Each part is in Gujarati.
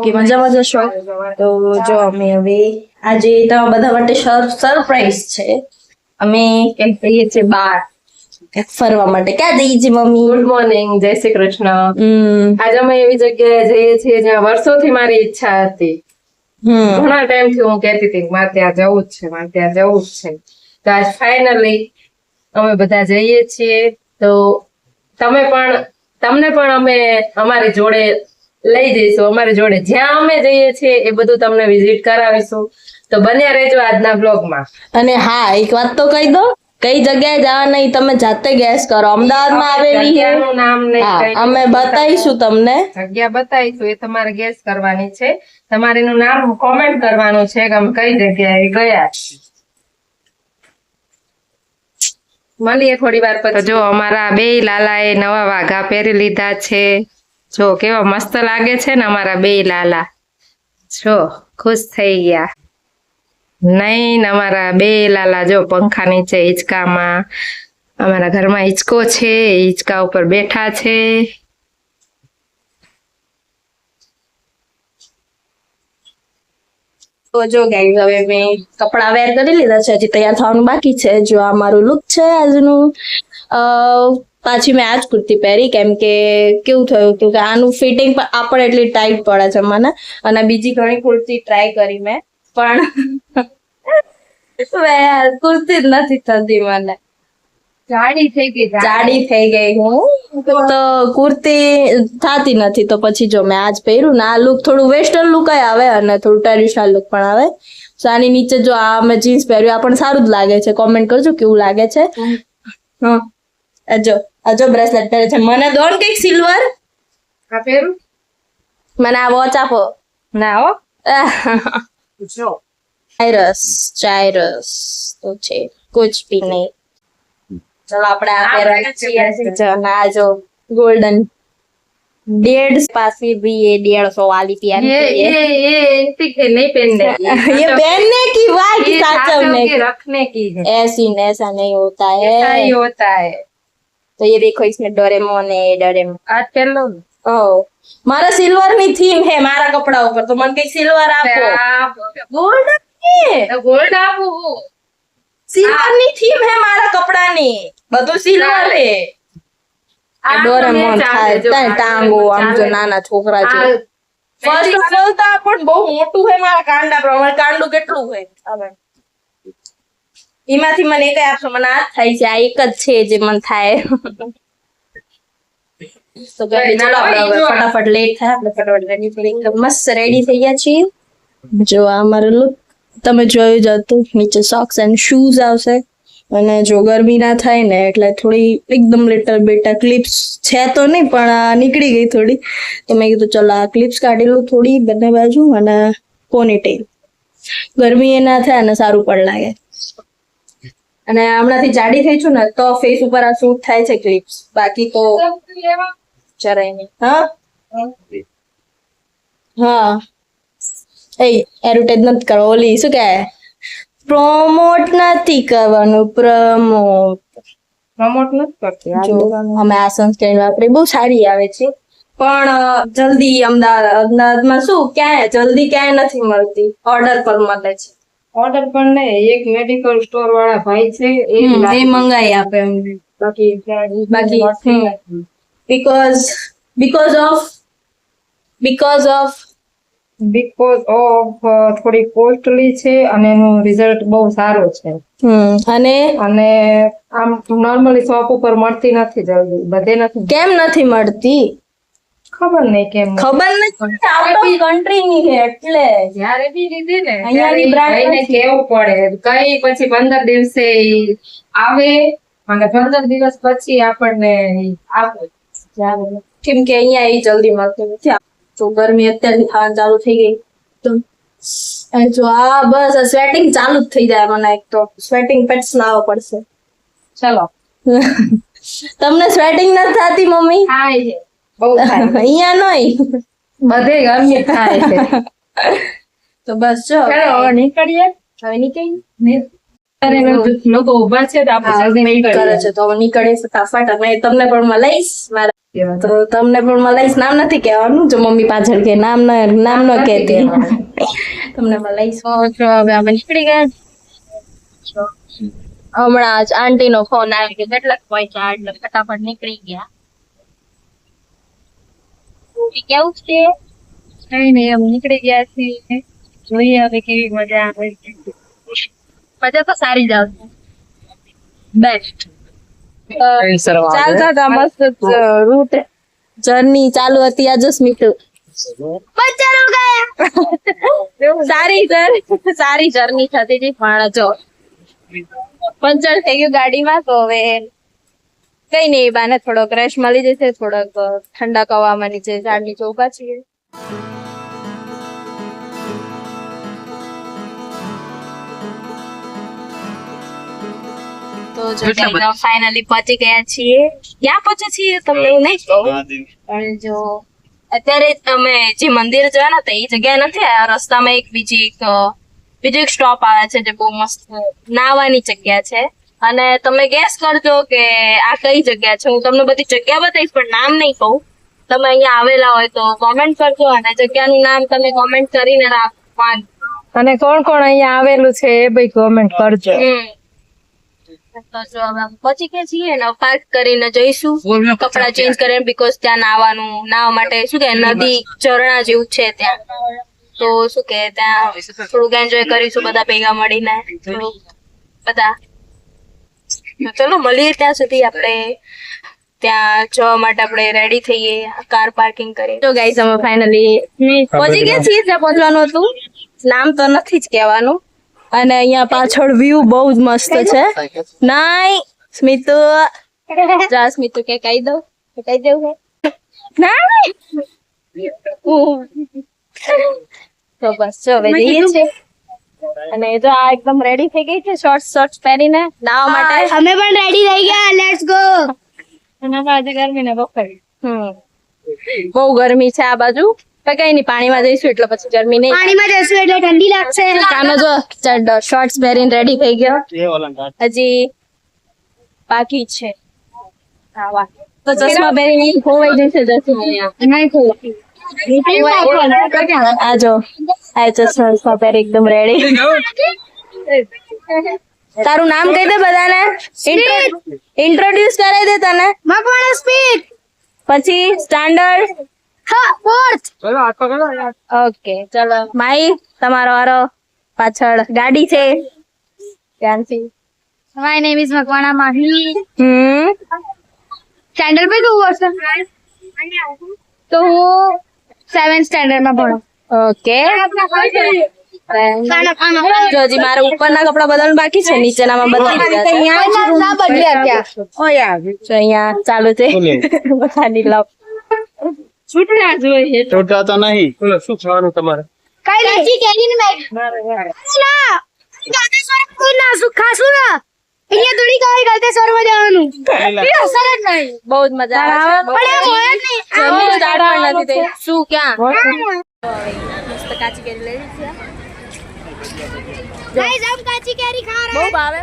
બાકી મજામાં જશો? તો જો અમે હવે આજે તમારા બધા માટે સરપ્રાઈઝ છે. અમે ક્યાંક જઈએ છીએ બહાર ફરવા માટે. ક્યાં જઈએ છીએ મમ્મી? ગુડ મોર્નિંગ, જય શ્રી કૃષ્ણ. આજે અમે એવી જગ્યાએ જઈએ છીએ જ્યાં વર્ષોથી મારી ઈચ્છા હતી. ઘણા ટાઈમથી હું કહેતી હતી મારે ત્યાં જવું જ છે, મારે ત્યાં જવું જ છે. તો આજ ફાઇનલી અમે બધા જઈએ છીએ. તો તમને પણ અમે અમારી જોડે લઈ જઈશું. અમારી જોડે જ્યાં અમે જઈએ છીએ એ બધું તમને વિઝિટ કરાવીશું. તો બન્યા રહેજો આજના બ્લોગમાં. અને હા, એક વાત તો કહી દો, કઈ જગ્યાએ જવાના એ તમે જાતે ગેસ કરો. અમદાવાદમાં આવેલી છે, નામ નહીં, અમે બતાવીશું તમને જગ્યા બતાવીશું, એ તમારે ગેસ કરવાની છે. તમારે એનું નામ કોમેન્ટ કરવાનું છે કે અમે કઈ જગ્યાએ ગયા. મળીએ થોડી વાર પછી. જો અમારા બે લાલાએ નવા વાઘા પહેરી લીધા છે. જો કેવા મસ્ત લાગે છે ને અમારા બે લાલા. જો ખુશ થઈ ગયા. નહીં, અમારા બે લાલા જો પંખા નીચે હિંચકામાં, અમારા ઘરમાં હિંચકો છે, હિંચકા ઉપર બેઠા છે. તો જો ગાઈઝ, હવે મેં કપડા વેર કરી લીધા છે, હજી તૈયાર થવાનું બાકી છે. જો આ મારું લુક છે આજનું. પાછી મેં આજ કુર્તી પહેરી, કેમ કે કેવું થયું કે આનું ફિટિંગ આપણે એટલી ટાઈટ પડે છે મને. અને બીજી ઘણી કુર્તી ટ્રાય કરી મેં, પણ કુર્તી જ નથી થતી મને. જાડી થઈ ગઈ હું તો કુર્તી થતી નથી. તો પછી જો મેં આજ પહેર્યું ને, આ લુક થોડું વેસ્ટર્ન લુક આવે અને થોડું ટ્રેડિશનલ લુક પણ આવે. તો આની નીચે જો આ મેં જીન્સ પહેર્યું, આ પણ સારું જ લાગે છે. કોમેન્ટ કરજો કેવું લાગે છે. જો બ્રેસલેટ પહેરે છે. મને દોન કઈક સિલ્વર પહેરું, મને આ વોચ આપો. ના હો. જો ચાયરસ તો છે, કુછ ભી નહીં. ચલો આપણે આ પહેરવા છીએ. આ જો गोल्डन 150 पासी भी ये 150 वाली प्यारी ये नहीं पहनने की, ये पहनने की बात ये साचवने की रखने की है. ऐसी ऐसा नहीं होता है. ऐसा ही होता है. तो ये देखो, इसमें डोरेमोन है. डोरेमोन आज पहन लो. ओह, मारा सिल्वर ની થીમ હે મારા કપડા ઉપર, તો મને કઈ સિલ્વર આપો. ગોલ્ડ गोल्ड आपको સિલ્વર ની થીમ હે મારા કપડાની, બધું સિલ્વર હે. આ ડોરેમોન થાય ટાંગો, આમ જો નાના છોકરા છે. ફર્સ્ટ ઓફ ઓલ તો આ પણ બહુ મોટું હે મારા કાંડા પ્રમાણે. કાંડું કેટલું હે એમાંથી મને એક આપશો? મને આ થાય છે, આ એક જ છે જે મને થાય. તો ચલો આપણે ફટાફટ લેટ થાય, આપણે ફટાફટ રેડી થઈ મસ્ત રેડી થઈ ગયા છીએ. જો આ અમારું લુક તમે જોયું જ હતું. નીચે સોક્સ એન્ડ શૂઝ આવશે. અને જો ગરમી ના થાય ને એટલે થોડી એકદમ લિટલ બેટા ક્લિપ્સ છે તો નહીં, પણ નીકળી ગઈ થોડી. તો મેં કીધું ચલો આ ક્લિપ્સ કાઢી લઉં થોડી બંને બાજુ, અને પોનીટેલ. ગરમી એ ના થાય અને સારું પણ લાગે. અને હમણાંથી જાડી થઈ છું ને તો ફેસ ઉપર આ શૂટ થાય છે ક્લિપ્સ, બાકી તો જરાય નહીં. હા એડવર્ટાઇઝ નથી કરો, ઓલી શું કે પ્રમોટ નથી કરવાનું. પ્રમોટ નથી કરતી. અમે આ સનસ્ક્રીન વાપરી, બહુ સારી આવે છે, પણ જલ્દી અમદાવાદમાં શું ક્યાંય જલ્દી ક્યાંય નથી મળતી, ઓર્ડર પર મળે છે. ઓર્ડર પર નહીં, એક મેડિકલ સ્ટોર વાળા ભાઈ છે એ મંગાઈ આપે અમને. બાકી બીકોઝ ઓફ થોડી કોસ્ટલી છે અને એનું રિઝલ્ટ બહુ સારો છે. અને આમ નોર્મલી શોપ ઉપર મળતી નથી જલ્દી, બધે નથી. કેમ નથી મળતી ખબર નહીં કેમ. ખબર નથી, આઉટ ઓફ કન્ટ્રી ની છે એટલે. જયારે બી લીધી ને અહીંયાની બ્રાન્ડ ને કેવું પડે કઈ, પછી 15 દિવસે આવે અને 15 દિવસ પછી આપણને આપે. કેમ કે અહીંયા એ જલ્દી મળતું નથી. જો ગરમી અત્યારથી થવાનું ચાલુ થઈ ગઈ તો જો આ બસ સ્વેટિંગ ચાલુ જ થઈ જાય મને. એક તો સ્વેટિંગ પેટ્સ લાવવા પડશે. ચલો. તમને સ્વેટિંગ નથી થતી મમ્મી? થાય છે, બહુ થાય. અહીંયા નહીં, બધે ગરમી થાય છે. તો બસ જો હવે નીકળીએ. હવે નીકળી લોકો ઉભા છે તો આપણે જલ્દી વેઇટ કરે નીકળીએ. છે તો હવે નીકળે ફટાફટ અને તમને પણ મળીશ મારા તો તમને પણ મળીશ નામ નથી કહેવાનું જો મમ્મી પાછળ કે નામ ન કહેતી તમને મળીશ તો હવે અમે નીકળી ગયા હમણાં જ આંટી નો ફોન આવ્યો કે કેટલાક પૈસા એટલે ફટાફટ નીકળી ગયા કેવું છે કઈ નહીં એમ નીકળી ગયા છીએ જોઈએ હવે કેવી મજા આવે છે. મજા તો સારી જ આવશે બેસ્ટ ચાલતા હતા મસ્ત રૂટ જર્ની ચાલુ હતી આ જો સ્મિતુ સારી જર્ની થતી હતી પણ જો પંચર થઈ ગયું ગાડીમાં તો હવે કઈ નહીં બાને થોડોક રેસ્ટ મળી જશે થોડોક ઠંડા કવામાં નીચે ઝાડ નીચે ઉભા છીએ તો જો ફાઇનલી પહોંચી ગયા છીએ ક્યાં પહોંચે છીએ તમને એવું નહીં કહું પણ જો અત્યારે તમે જે મંદિર જવાના હતા એ જગ્યા નથી આ રસ્તામાં એક બીજો એક સ્ટોપ આવે છે જે બહુ મસ્ત નાહવાની જગ્યા છે અને તમે ગેસ કરજો કે આ કઈ જગ્યા છે હું તમને બધી જગ્યા બતાવીશ પણ નામ નહીં કહું તમે અહીંયા આવેલા હોય તો કોમેન્ટ કરજો અને જગ્યાનું નામ તમે કોમેન્ટ કરીને રાખો અને કોણ કોણ અહીંયા આવેલું છે એ ભાઈ કોમેન્ટ કરજો. તો જો હવે અમે પહોંચી ગયા છીએ ને પાર્ક કરીને જઈશું કપડા ચેન્જ કરીને બીકોઝ ત્યાં નાહવા માટે શું કે નદી ઝરણા જેવું છે ત્યાં તો શું કે ત્યાં થોડુંક એન્જોય કરીશું બધા ભેગા મળીને બધા ચલો મળીએ ત્યાં સુધી આપણે ત્યાં જવા માટે આપણે રેડી થઈએ કાર પાર્કિંગ કરીએ તો ગાઈસ અમે ફાઇનલી પહોંચી ગયા છીએ જ્યાં પહોંચવાનું હતું નામ તો નથી જ કહેવાનું અને અહીંયા પાછળ વ્યૂ બહુ જ મસ્ત છે નાઈ સ્મિતુ જા સ્મિતુ કે કહી દેવું નાઈ તો બસ જો હવે જઈએ છીએ અને જો આ એકદમ રેડી થઈ ગઈ છે શોર્ટ્સ પહેરીને નાવા માટે અમે પણ રેડી થઈ ગયા લેટ્સ ગો અને આજે ગરમી ને બફાઈ બહુ ગરમી છે આ બાજુ પણ કઈ નહીં પાણીમાં જઈશું એટલે પછી ગરમી નહીં પાણીમાં જશું એટલે ઠંડી લાગશે કાનો જો શોર્ટ્સ પહેરીને રેડી થઈ ગયો હજી બાકી છે આવા તો ચશ્મા પહેરીને ખોવાઈ જશે જશું નહીં ખોલું આ જો આ ચશ્મા પહેરી એકદમ રેડી તારું નામ કહી દે બધાને ઇન્ટ્રોડ્યુસ કરાવી દે તને મકવાણા સ્પીડ પછી સ્ટાન્ડર્ડ હા ફોર્થ ઓકે ચલો માઈ તમારો વારો પાછળ ગાડી છે ત્યાંથી my name is Makwana Mahi standard पे તું વર્ષ તો હું 7th સ્ટાન્ડર્ડ માં ભણું ઓકે જો હજી મારે ઉપરના કપડા બદલવાનું બાકી છે નીચેનામાં બદલી દીધા છે ના બદલ્યા ત્યાં જો અહીંયા ચાલુ છે બધાની લવ છૂટના જોઈએ છૂટા તો નહીં બોલો શું ખાવાનું તમારે કઈ નથી કેરીની મેગ ના ગલતેશ્વર કોઈ ના સુ ખાસું ના અહીંયા થોડી કઈ ગલતેશ્વરમાં જવાનું એ અસર જ નહીં બહુ જ મજા આવે પણ એ હોય જ નહીં જમી સ્ટાર્ટ પણ નથી થઈ શું ક્યાં મસ્ત કાચી કેરી લઈ લીધી ગાઈસ હમ કાચી કેરી ખા રહે બહુ ભાવે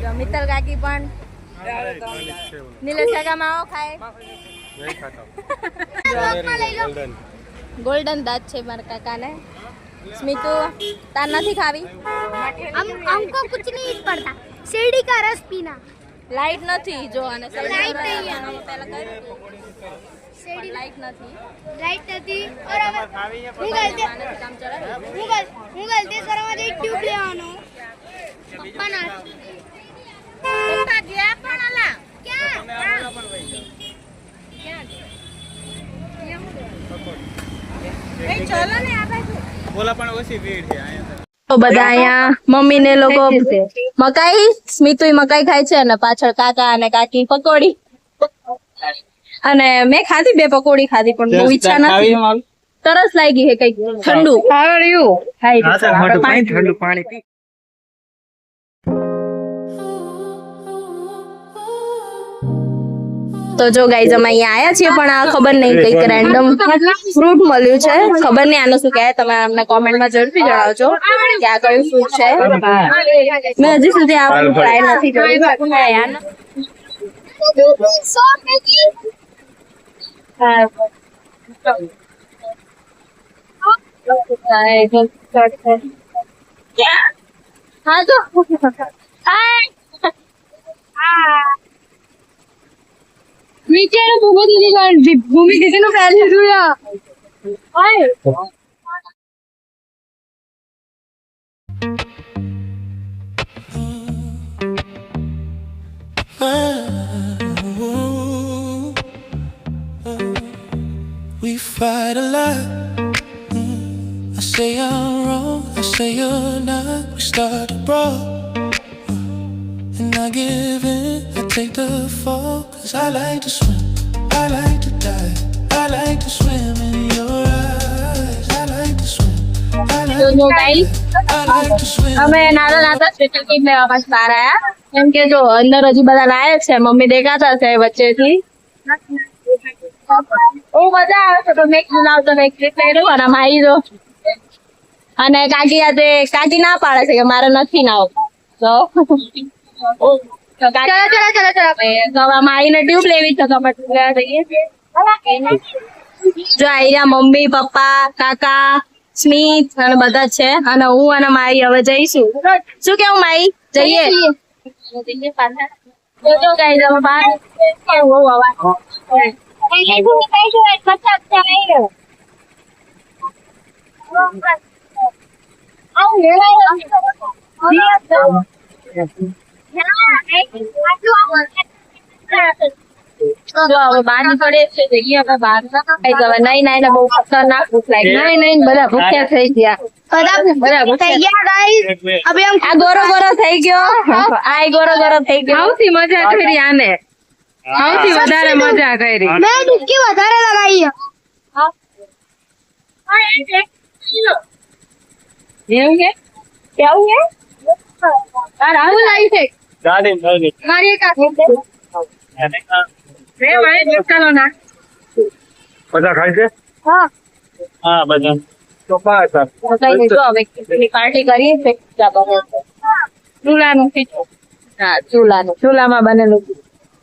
જો મિત્તલ કાકી પણ નીલેશ કાકા માવો ખાય ગોલ્ડન દાંત છે મારા કાકાને સ્મિતુ તાર નથી ખાવી हमको कुछ नहीं पड़ता सीढ़ी का रस पीना લાઈટ નથી જો અને લાઈટ નહીં પહેલા सीढ़ी લાઈટ નથી लाइट નથી और હવે હું ગલતે કામ ચલાવે હું ગલતેશ્વરમાં જઈ ટ્યુબ લેવાનો પપ્પા ના પપ્પા ગયા પણ અલા ક્યાં બોલા પણ ઓછી ભીડ છે અહીંયા તો બધા અહીંયા મમ્મી ને લોકો મકાઈ સ્મિતુ મકાઈ ખાય છે અને પાછળ કાકા અને કાકી પકોડી અને મેં ખાધી 2 પકોડી ખાધી પણ બહુ ઈચ્છા નથી તરસ લાગી છે કઈક ઠંડુ ઠંડુ પાણી પી તો જો ગાઈઝ અમે અહીંયા આયા છીએ પણ આ ખબર નહીં કંઈક રેન્ડમ ફ્રૂટ મળ્યું છે. ખબર નહીં આનું શું કહેવાય, તમે અમને કોમેન્ટમાં જરૂરથી જણાવજો કે આ કયું ફ્રૂટ છે. મેં હજી સુધી આ ટ્રાય નથી કર્યું. So many. હા તો મીઠાનો ભૂમિ દીદીનું ફેલ લીધું યા. We fight a lot. I say I'm wrong, I say you're not. We start to brawl, and I give in. I take the fall, 'cause I like to swim, I like to dive, I like to swim in your eyes. I like to swim, I like તો જો guys I like to swim. અમે નાના સ્પેશિયલ કીટ લેવા પાછા બહાર આયા. કેમ કે જો અંદર હજી બધા લાયક છે, મમ્મી દેખાતા છે વચ્ચેથી. બહુ મજા આવે છે. તો મેં કીધું લાવ તો મેં ક્લિપ લઈ લઉં. અને મારી જો અને કાકી હાથે કાકી ના પાડે છે કે મારે નથી ના તો મારીને ટ્યુબ લેવી છે તો અમે ટ્યુબ લેવા જઈએ છીએ. જો અહીંયા મમ્મી પપ્પા કાકા સ્મિત અને બધા જ છે. અને હું અને મારી હવે જઈશું. શું કેવું માઈ? જઈએ પાછા. જો ગાઈઝ અમે બહાર બહુ અવાજ હવે બહાર નીકળે છે. જઈએ હવે બહાર. નહીં નહીં બહુ ખતરનાક ભૂખ લાગી. નહીં બધા ભૂખ્યા થઈ ગયા. બધા થઈ ગયા ગાઈસ. અભી हम આ ગોરો ગોરો થઈ ગયો. આ ગોરો ગોરો થઈ ગયો. સૌથી મજા કરી આને, સૌથી વધારે મજા કરી. मैं डुबकी વધારે લગાઈ है. એવું કે કેવું છે? રાહુલ આવી છે. ગાડી ગાડી મારી એક રે ભાઈ ચાલો ના બધા ખાય છે. હા હા બધા તો પાસ તો કઈ નહીં. જો હવે કેટલી પાર્ટી કરીએ છે. ચૂલાનું ખીચું. હા ચૂલાનું. ચૂલામાં બનેલું.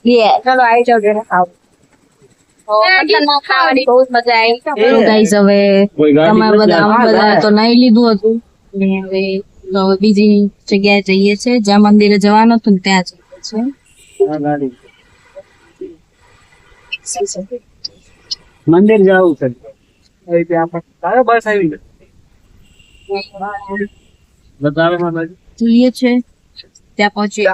યે ચલો આવી જાવ જોને ખાવ. ખાવાની બહુ જ મજા આવી. ગાઈસ હવે તમે બધા તો નહીં લીધું હતું ને હવે તો હવે બીજી જગ્યાએ જઈએ છે જ્યાં મંદિરે જવાનું હતું ને ત્યાં જઈએ છે. મંદિર જવું છે. તારે બસ આવી ગઈ. બતાવે મને જોઈએ છે ત્યાં પહોંચી